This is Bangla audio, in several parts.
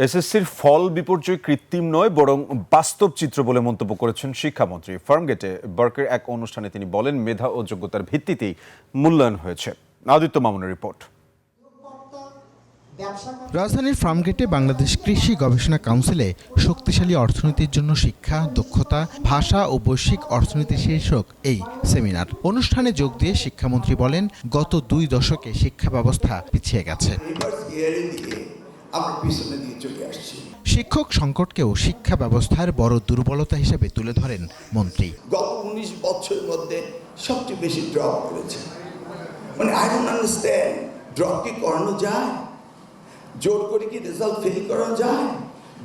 এসএসসির ফল বিপর্যয় কৃত্রিম নয় বরং বাস্তব চিত্র বলে মন্তব্য করেছেন শিক্ষামন্ত্রী। ফার্মগেটে বার্কের এক অনুষ্ঠানে তিনি বলেন, মেধা ও যোগ্যতার ভিত্তিতেই মূল্যায়ন হয়েছে। আদিত্য মামুনের রিপোর্ট। রাজধানীর ফার্মগেটে বাংলাদেশ কৃষি গবেষণা কাউন্সিলে শক্তিশালী অর্থনীতির জন্য শিক্ষা, দক্ষতা, ভাষা ও বৈশ্বিক অর্থনীতি শীর্ষক এই সেমিনার অনুষ্ঠানে যোগ দিয়ে শিক্ষামন্ত্রী বলেন, গত 2 দশকে শিক্ষা ব্যবস্থা পিছিয়ে গেছে। শিক্ষক সংকটকেও শিক্ষা ব্যবস্থার বড় দুর্বলতা হিসেবে তুলে ধরেন মন্ত্রী। গত 19 বছরের মধ্যে সবচেয়ে বেশি ড্রপ করেছে। মানে আই ডোন্ট আন্ডারস্ট্যান্ড, ড্রপ কি করানো যায়? জোর করে কি রেজাল্ট ফেল করানো যায়?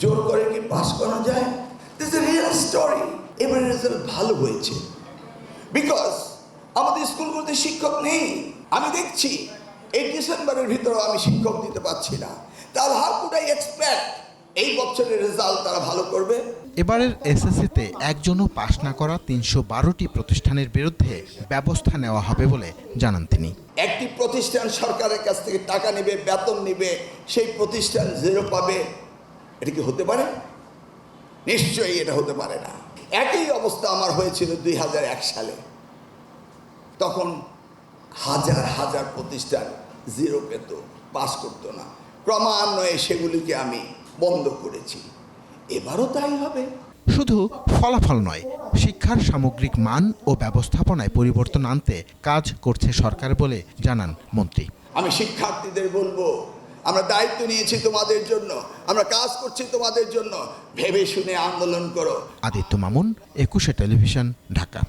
জোর করে কি পাস করানো যায়? This is a real story. এবারে রেজাল্ট ভালো হয়েছে বিকজ আমাদের স্কুলগুলোতে শিক্ষক নেই। আমি দেখছি এই ডিসেম্বরের ভিতরেও আমি শিক্ষক দিতে পারছি না। তাহলে হাউ কুড আই এক্সপেক্ট এই বছরের রেজাল্ট তারা ভালো করবে? এবারের এসএসসিতে একজনও পাশ না করা 312টি প্রতিষ্ঠানের বিরুদ্ধে ব্যবস্থা নেওয়া হবে বলে জানান তিনি। একটি প্রতিষ্ঠান সরকারের কাছ থেকে টাকা নেবে, বেতন নেবে, সেই প্রতিষ্ঠান 0 পাবে, এটা কি হতে পারে? নিশ্চয়ই এটা হতে পারে না। একই অবস্থা আমার হয়েছিল 2001 সালে। তখন হাজার হাজার প্রতিষ্ঠান 0 পেত, পাস করতো না। ক্রমান্বয়ে সেগুলিকে আমি বন্ধ করেছি। এবারও তাই হবে। শুধু ফলাফল নয়, শিক্ষার সামগ্রিক মান ও ব্যবস্থাপনায় পরিবর্তন আনতে কাজ করছে সরকার বলে জানান মন্ত্রী। আমি শিক্ষার্থীদের বলবো, আমরা দায়িত্ব নিয়েছি তোমাদের জন্য, আমরা কাজ করছি তোমাদের জন্য, ভেবে শুনে আন্দোলন করো। আদিত্য মামুন, 21 টেলিভিশন, ঢাকা।